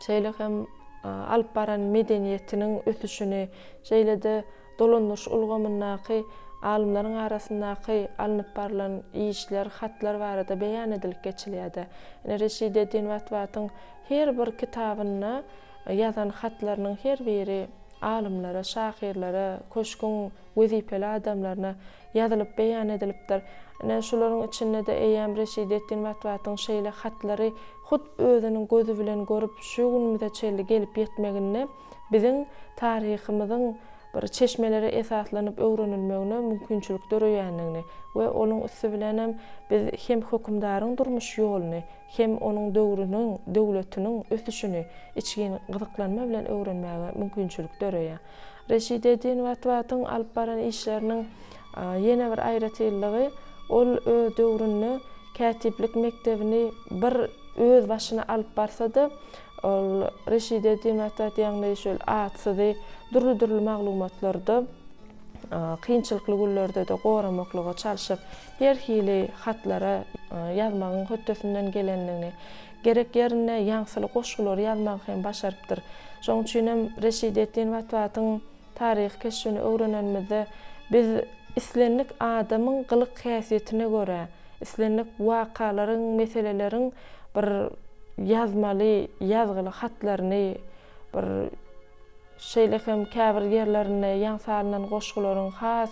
şeýle hem alyp baran medeniýetiniň ösüşini, şeýle de dolandyş ulgamyny alımlaryň arasyndaky alınıp barılan işler, hatlar barada beýan edilip geçilýärdi. Reşideddin Watwatyň her bir kitabyny ýazan hatlarynyň her biri alımlara, şahirlere, köşkün wezipeli adamlaryna ýazylyp beýan edilipdir. Şolaryň içinde de eýäm Reşideddin Watwatyň şeýle hatlary hut özüniň gözü bilen görüp şu günümizde çelli gelip ýetmegini biziň taryhymyzyň bir çeşmelere esaslanyp öwrenilmegine mümkinçilik döreýändigini we olaň üstü bilen biz hem hökümdaryň durmuş ýoluny hem onuň döwrüniň, döwletiniň ösüşini içgin gyzyklanma bilen öwrenmäge mümkinçilik döreýär. Reşideddin Watwatyň alyp baran işleriniň ýene bir aýratyllygy ol öz döwrüni kätiplik mektebini bir öz başyna alyp barsa-da ol Reşideddin Watwat ýaňy şol atsydy durly maglumatlarda kynçylykly günlerde de goramaklyga çalyşyp her hili hatlara ýazmagyň hötdesinden gelendigini gerek ýerine ýaňsyly goşgular ýazmagy hem başarypdyr. Şoň üçin hem Reşideddin Watwatyň taryh keşfini öwrenenmizde biz islenlik adamyň gylyk häsiýetine görä, islenlik wakalaryň, meseleleriň bir ýazmaly, ýazgyly hatlaryny bir şeýle hem käbir ýerlerine ýaň salynan goşgularyň has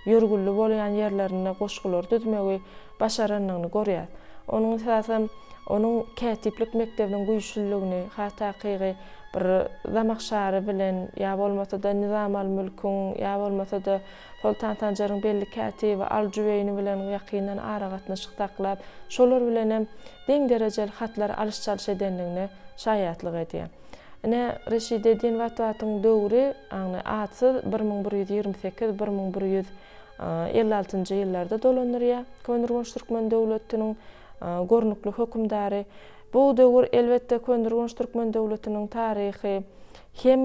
ýörgüllü bolýan ýerlerine goşgular düzmegi başaranlygyny görýär. Onuň esasy onuň kätiplik mektebiniň güýçlüligini, hatakygy bir zamakşary bilen ýa bolmasa da Nizam al-Mülküň ýa bolmasa da Sultan Sanjaryň belli kätibi Al-Jüweyni bilen ýakynan ara gatnaşyk taklap, şolar bilen hem deň derejeli hatlar alyş çalyş edenligini şaýatlyk edýär. Reşideddin Watwatyň döwri atsy 1128-1156-njy ýyllarda dolanýar. Könürgünç Türkmen döwletiniň gornukly hökümdary. Bu döwür elbetde Könürgünç Türkmen döwletiniň taryhy hem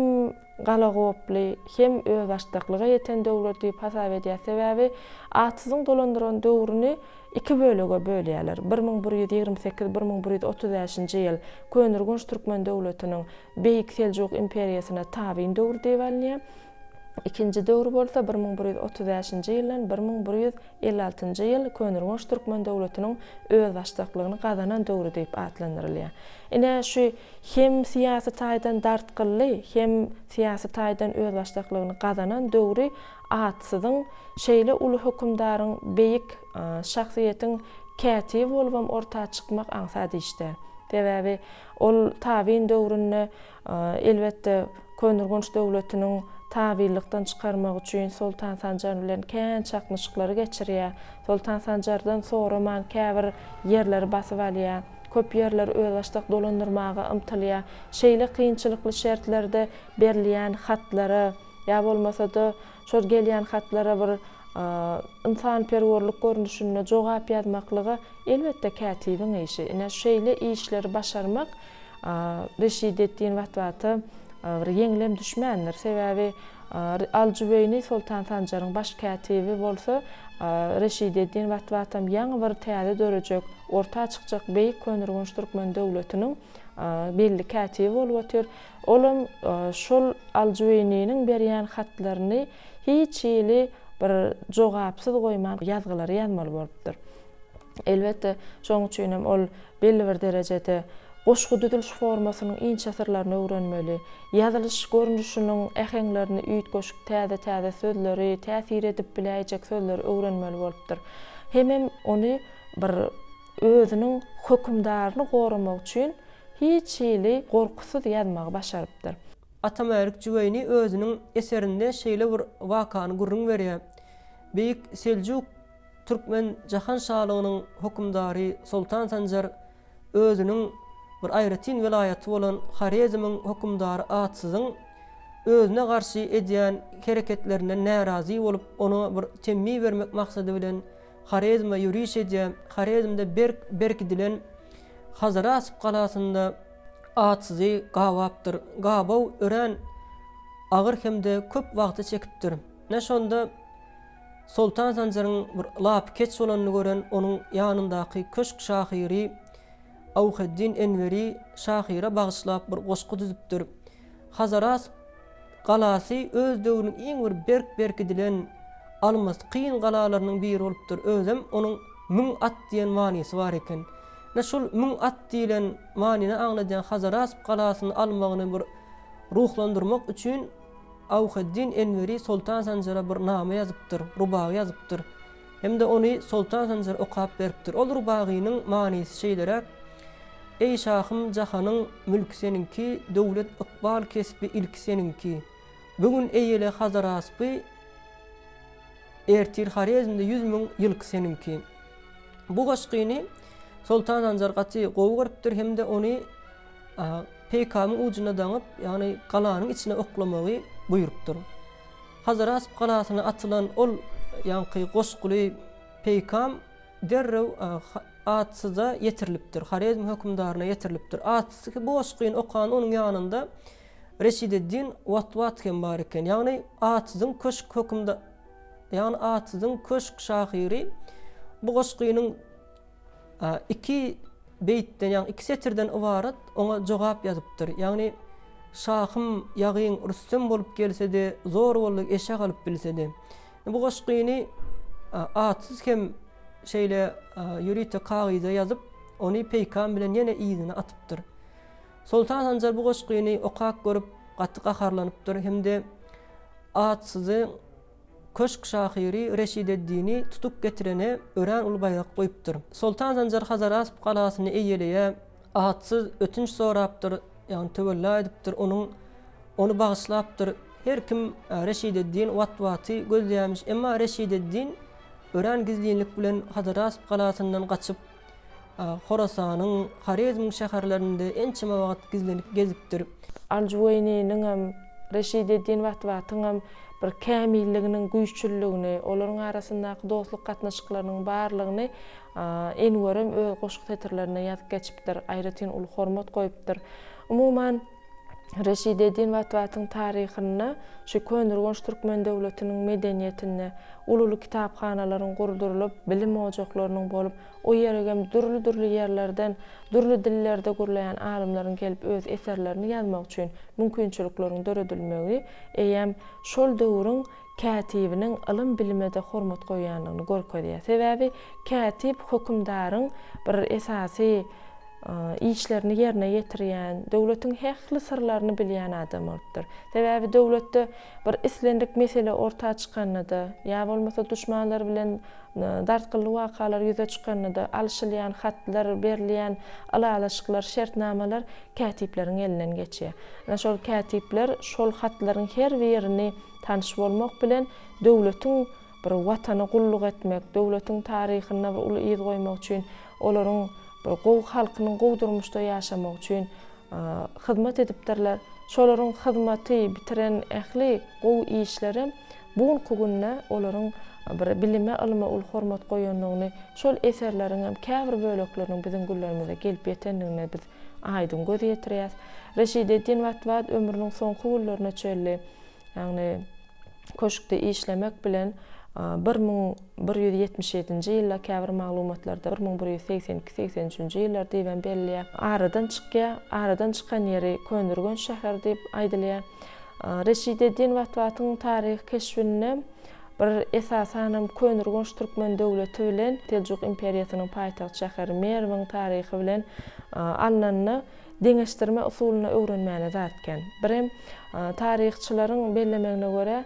galagoply, hem öz başdaklyga ýeten döwlet diýip hasap edýär. Sebäbi atsyzyň dolandyran döwrüni 2 bölege bölýärler. 1128-1135-nji ýyl Könürgünç Türkmen döwletiniň Beýik Seljuk imperiýasyna tabiň döwür diýip alınýar. İkinci döwür bolsa 1135-nji ýyldan 1156-njy ýyl Könürgünç Türkmen döwletiniň öz başdaklygyny gazanan döwür diýip atlandyrylýar. Şu hem siýasy taýdan dartgylly, hem siýasy taýdan öz başdaklygyny gazanan döwri atsyzyň şeýle uly hökümdaryň beýik şahsiýetiň kätibi bolup ortağa çykmak aňsady işler. Sebäbi ol tabiň döwrüni elbetde Könürgünç döwletiniň tabiýlikden çykarmak üçin Sultan Sanjar bilen kän çaknyşyklary geçirýär. Sultan Sanjardan soraman käbir ýerleri basyp alýar. Köp ýerler öz başdak dolandyrmaga ymtylýar. Şeýle kynçylykly şertlerde berilýän hatlary ýa bolmasa da şol gelýän hatlara bir insanperwerlik görnüşine jogap ýazmaklygy elbetde kätibiň işi. Şeýle işleri başarmak Reşideddin Watwaty bir ýeňlem düşmändir. Sebäbi Al-Cüveyni Sultan Sancar'ın baş katibi bolsa Reşideddin Vatvatam ýaňy bir täze dörejek, orta çykjak beýik Könürgünç Türkmen döwletiniň belli katibi bolup otyr. Olam şol Al-Cüveyni'niň berýän hatlaryny hiç ýyly bir jogapsyz goýman ýazgylary ýazmaly bolupdyr. Elbetde şoň üçin hem ol belli bir derejede goşgu düdülüş formasynyň inç asyrlaryny öwrenmeli, ýazylyş görnüşiniň äheňlerini üýtgeşik täze sözleri, täsir edip biläjek sözleri öwrenmeli bolupdyr. Hemem ony bir özüniň hökümdaryny goramak üçin hiç ýyly gorkusyz ýazmagy başarypdyr. Atamälik Cüveyni özüniň eserinde şeýle bir wakany gurrun berýär. Beýik Seljuk Türkmen jahan şahlygynyň hökümdary Sultan Sanjar özüniň bir aýratyn vilayaty bolan Xarezmiň hökümdary Atsyzyň özüne garşy edýän hereketlerine närazy bolup, onu bir temmi bermek maksady bilen Xarezmä ýüriş edýän, Xarezmde berkidilen Hazarasyp galasynda Atsyzy gawapdyr. Gabaw ören agyr hemde köp wagty çekipdir. Näşonda Sultan Sanjaryň bir lap keç bolanyny gören onuň ýanyndaky köşk şahyry Awheddin Enveri şahyra bagyşlap bir goşgu düzüpdir. Hazaras galasy öz döwrüniň iň bir berkidilen almas kıyın galalarynyň biri bolupdyr. Özüm onuň 1000 at diýen manysy bar eken. Näşol 1000 at diýilen manyny aňladýan Hazaras galasyny almagyny bir ruhlandyrmak üçin Awheddin Enveri Sultan Sanjara bir nama ýazypdyr, rubagy ýazypdyr. Hemde ony Sultan Sanjar okap beripdir. Ol rubagynyň manysy şeýlerek: Ey şahym, jahanyň mülki seninki, döwlet ykbal kesbi ilki seninki. Bugün eýele Hazaraspy, ertir Xarezmde 100.000 ýylky seninki. Bu goşgyny Sultan Sanjar gaty gowy görüpdir, hemde ony peýkamyň ujuna daňyp, ýani galanyň içine oklamagy buýrupdyr. Hazarasp galasyna atylan ol ýanky goşguly peýkam derrew Atsyza ýetirilipdir. Xarezm hökümdaryna ýetirilipdir. Atsy bu goşgyny okan onuň ýanynda Reşideddin Vatvat hem bar eken. Ýani Atsyzyň köşk hökümda, ýani Atsyzyň köşk şahyry bu goşgynyň iki beýtden, ýani iki setirden ibaret ona jogap ýazypdyr. Ýani şahym ýagyn Rüstem bolup gelse-de, zor bolup eşek alyp bilse-de. Bu goşgyny Atsyz hem şeýle ýürite kagyza ýazyp, ony peýkam bilen ýene ýygyna atypdyr. Sultan Sanjar bu goşgyny okak görüp gaty gaharlanypdyr, hemde Atsyzy köşk şahyry Reşideddini tutup getirene ören ul bayrak goýupdyr. Sultan Sanjar Hazaras galasyny eýeleýär, Atsyz ötünç sorapdyr, ýani töwella edipdir, onu bagyşlapdyr. Her kim Reşideddin Vatwaty gözleýärmiş, emma Reşideddin ören gizlilik bilen Hazaras galasyndan gaçyp Horasanyň, Xarezm şäherlerinde ençeme wagt gizlenip gezipdir. Al-Cüveyni'niň hem Reşideddin Vatwatyň hem bir kämilliginiň güýçlüligini, olaryň arasyndaky dostluk gatnaşyklarynyň barlygyny enwerem öz goşgu tetirlerine ýazyp geçipdir, aýratyn ul hormat goýupdyr. Umuman Reşideddin Vatwatyň taryhyna, şu Könürgünç Türkmen döwletiniň medeniýetine, ululu kitaphanalaryň gurdurylyp, bilim ojaklarynyň bolup, o ýerge durly ýerlerden, durly dillerde gurlayan alimlaryň gelip öz eserlerini ýazmak üçin mümkinçilikleriň döredilmegi, eýem şol döwrüň katibiniň ilm bilimede hormat goýanlygyny görkezýär. Sebäbi katib hökümdaryň bir esasy işlerini yerine getirýän, döwletiň häkli sırlaryny bilýän adamdyr. Sebäbi döwletde bir islendik mesele ortağa çykanyda, ýa bolmasa düşmanlar bilen dartgyly wakalar ýüze çykanyda, alşylýan hatlar, berilýän alalaşyklar, şertnamalar katipleriň elinden geçýär. Şol katipler şol hatlaryň her birini tanyş bolmak bilen döwletiň bir watany gulluk etmek, döwletiň taryhyna bir uly ýyz goýmak üçin olaryň bir gow halkynyň gowdurmuşda ýaşamak üçin hyzmat edipdirler. Şolaryň hyzmaty bitiren ähli gow işleri bugünkü günne olaryň bir bilime, ilme ul hormat goýanlygyny, şol eserleriň hem käbir bölekleriniň biziň güllerimizde gelip ýetenligine biz aýdym göz ýetirýäs. Reşideddin Vatvat ömrüniň soňky günlerine çölli, ýani köşükde işlemek bilen 1177-nji ýylda käbir maglumatlarda 1182-83-nji ýyllarda diýen belliýär. Aradan çykýar, aradan çykan ýeri Köndürgön şäher diýip aýdylýar. Reşideddin Watwatyň taryh keşfine bir esasanam Köndürgön Türkmen döwleti bilen Seljuk imperiýasynyň paýtagy şäheri Merwiň taryhy bilen alnanyny deňeşdirme usulyny öwrenmäne zatken. Birem taryhçylaryň bellemegine görä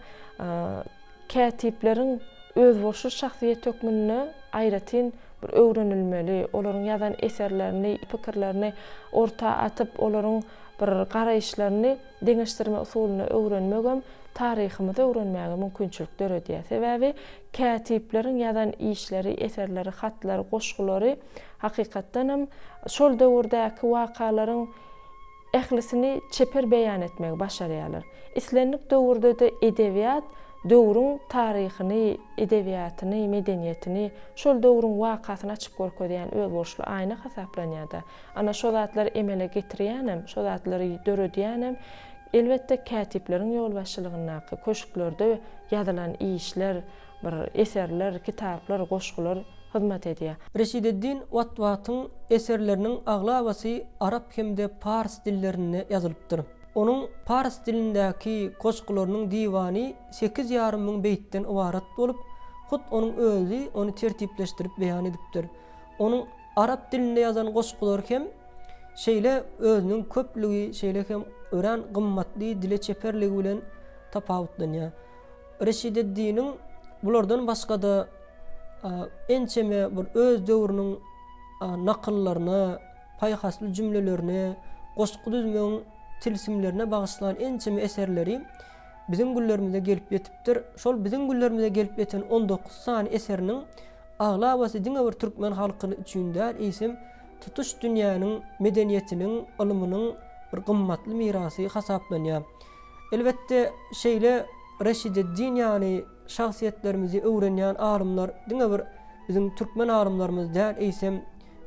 kätipleriň öz boşu şahsiýet tökmünini aýratyn bir öwrenilmeli, olaryň ýazan eserlerini, pikirlerini orta atyp, olaryň bir garaýşlaryny deňeşdirme usulyny öwrenmegem taryhymyzy öwrenmäge mümkinçilik döredýär. Sebäbi kätipleriň ýazan işleri, eserleri, hatlary, goşgulary hakykatdan hem şol döwürdäki wakalaryň ählisini çeper beýan etmek başarýarlar. Islenlik döwürde de edebiýat döwrüň taryhyny, edebiýatyny, medeniýetini, şol döwrüň wakasyny açyp görkezýän öz boşly aýna hasaplanýarda. Ana şol zatlar emele getirýänem, şol zatlary döredýänem. Elbetde kätipleriň ýol başçylygynaky köşüklerde ýazylan işler, bir eserler, kitaplar, goşgular hyzmat edýär. Reşideddin Watwatyň eserleriniň aglabasy arap hemde pars dillerine ýazylypdyr. Onun pars dilindäki goşgularynyň diwany 8,5 ming beýtden ibarat bolup, hut onun özü onu tertipleşdirip beýan edipdir. Onun arap dilinde ýazan goşgular hem şeýle özüniň köplügi, şeýle hem ören gymmatly dile çeperligi bilen tapawutlanýar. Reşideddiniň bulardan başga da ençeme bir öz döwrüniň nakyllaryna, paýhasly jümlelerini, goşgu düzmegiň tilsimlerine bağışlanan ençeme eserleri bizim güllerimize gelip yetipdir. Şol bizim güllerimize gelip yeten 19 sany eseriniň aglabasy diňe bir türkmen halkyny üçin isim tutuş dünýäniň medeniýetiniň, ilminiň bir gymmatly mirasy hasaplanýar. Elbetde şeýle Reşideddin ýani şahsiýetlerimizi öwrenýän alymlar diňe bir bizim türkmen alymlarymız däl isim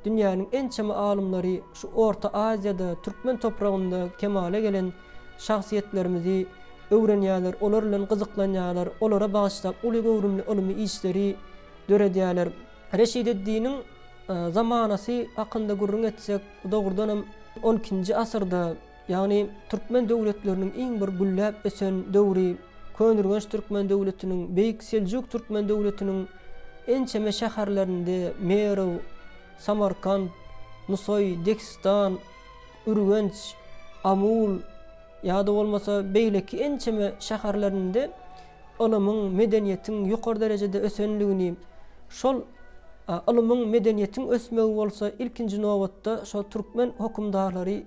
dünýäniň ençeme alymlary şu Orta Aziýada, Türkmen topragynda kemale gelen şahsiýetlerimizi öwrenýärler, olar bilen gyzyklanýarlar, olara bagyşlap uly gowrumly ilmi işleri döredýärler. Reşideddiniň zamanasy hakynda gurrun etsek, dogrudan hem 12-nji asyrda, ýagny Türkmen döwletleriniň iň bir gülläp esen döwri, Köndürgön Türkmen döwletiniň, Beýik Seljuk Türkmen döwletiniň ençeme şäherlerinde Merw, Samarkand, Nusoy, Dekistan, Ürgenç, Amul, ýa-da bolmasa beýleki ençeme şäherlerinde ilmiň, medeniýetiň ýokary derejede ösenligini, şol ilmiň, medeniýetiň ösmegi bolsa ilkinji nowatda şol türkmen hökümdarlary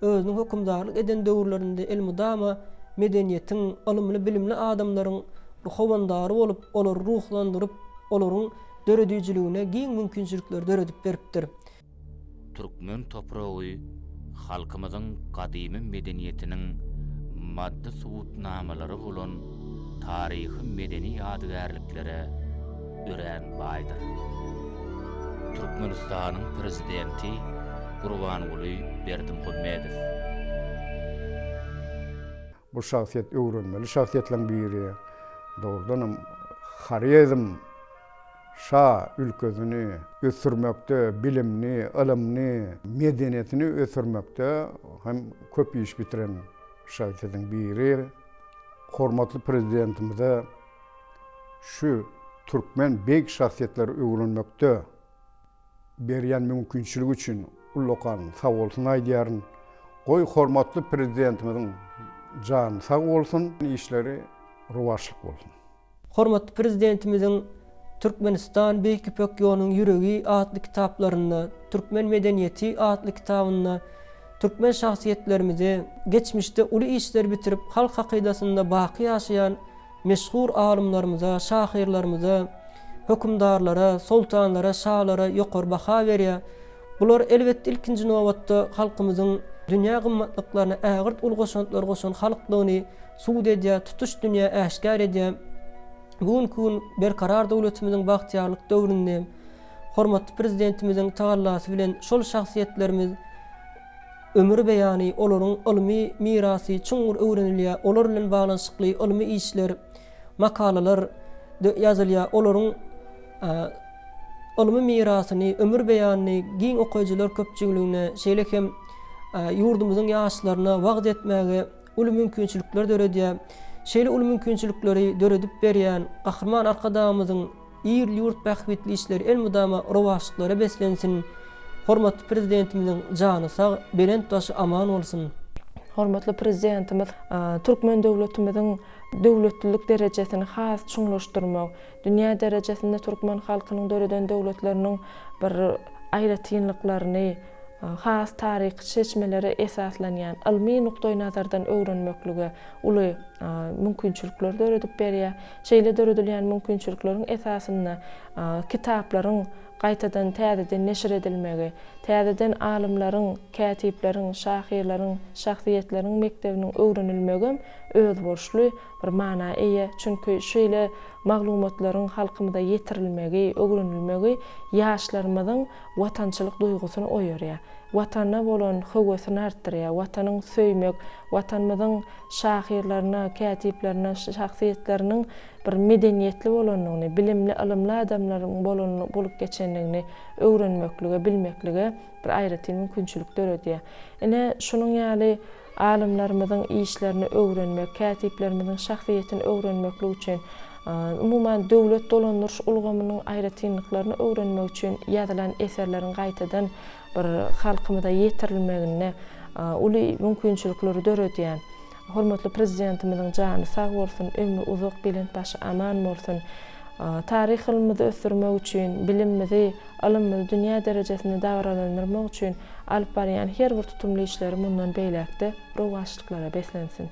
özüniň hökümdarlyk eden döwürlerinde elmudama medeniýetiň, ilmli, bilimli adamlaryň howandary bolup, olary ruhlandyryp, olaryň döredýüjiligine giň mümkinçilikler döredip beripdir. Türkmen topragy halkymyzyň gadymy medeniýetiniň maddi subutnamalary bolan taryhy medeni ýadygärliklere ören baýdyr. Türkmenistanyň prezidenti Gurbanuly Berdimuhammedow. Bu şahsiýet öwrenmeli şahsiýetlerden biri. Dogrudan Haryzm şa ülkezini ösürmekde, bilimni, ilmni, medeniýetini ösürmekde hem köp iş bitiren şahsiýetlerden biri. Hormatly prezidentimize şu türkmen beýik şahsiýetler öwrenmekde berýän mümkinçiligi üçin ullukan sag bolsun aýdýaryn. Goý hormatly prezidentimiziň jany sag bolsun, işleri ruwaşlyk bolsun. Hormatly prezidentimiziň Türkmenistan Beýik İpek ýolunyň ýüregi adly kitaplaryna, Türkmen medeniýeti adly kitabyna türkmen şahsiýetlerimizi geçmişde uly işler bitirip halk akydasynda baqy ýaşaýan meşhur alymlarymyza, şahyrlarymyza, hökümdarlara, sultanlara, şahlara ýokary baha berýär. Bular elbetde ilkinji nowatda halkymyzyň dünýä gymmatlyklaryna ägirt ulgoşanlar goşan halklygyny suwd edýär, tutuş dünýä äşkar edýär. Bugün berkarar döwletimiziň bagtyarlyk döwründe hormatly prezidentimiziň tagallasy bilen şol şahsiýetlerimiz ömür beýany, olaryň ilmi mirasy çuňur öwrenilýär, olar bilen baglanyşykly ilmi işler, makalalar yazılýar. Olaryň ulumy mirasyny, ömür beýanyny giň okuyjylar köpçüligine, şeýlekem ýurdumyzyň ýaşlaryna wagt etmäge uly mümkinçilikler döredýär. Şeýle uly mümkinçilikleri döredip berýän gahrman arkadamyzyň ýerli ýurt bähbetli işleri el mudama rowaşlyklara beslensin. Hormatly prezidentimiziň jany sag, belent başı aman bolsun. Hormatly prezidentimiz Türkmen döwletimiziň döwletlilik derejesini has çuňlaşdyrmak, dünýä derejesinde Türkmen halkynyň döreden döwletleriniň bir aýra tynlyklaryny, has taryh seçmeleri esaslanýan ilmi nukdaý nazardan öwrenmeklige uly mümkinçilikler döredip berýär. Şeýle döredilýän mümkinçilikleriň esasyny kitaplaryň gaýtadan täzeden neşir edilmegi, täzeden alymlaryň, kätipleriň, şahyrlaryň, şahsiýetleriň mektebiniň öwrenilmegi öz borçly bir mana eýe. Çünki şeýle maglumatlaryň halkymyza yetirilmegi, öwrenilmegi ýaşlarymyzyň watançylyk duýgusyny oýarýar. Watana bolan höwesini artdyrýar, watanyň söýmek, watanymyzyň şahyrlaryna, kätiplerine, şahsiýetleriniň bir medeniýetli bolanyny, bilimli, ilmli adamlaryň bolup geçenligini öwrenmeklige, bilmeklige bir aýratyn mümkinçilik döredýär. Ene şunuň ýaly alimlarimizin işlerini öwrenmek, kätiplerimizin şahsiýetini öwrenmeklik üçin, umuman döwlet dolandyryş ulgamynyň aýratynlyklaryny öwrenmek üçin ýazylan eserleriň gaýtadan bir halkymyza yetirilmegine uly mümkinçilikleri döredýän. Hormatly prezidentimiziň jany sag bolsun, ömrü uzak, belent başı aman bolsun. Tarih ilmimizi ösürmek üçin, bilimimizi, ilmimizi dünýä derejesinde dagaralandyrmak üçin alyp barýan her bir tutumly işleri mundan beýlekde rowaşlyklara beslensin.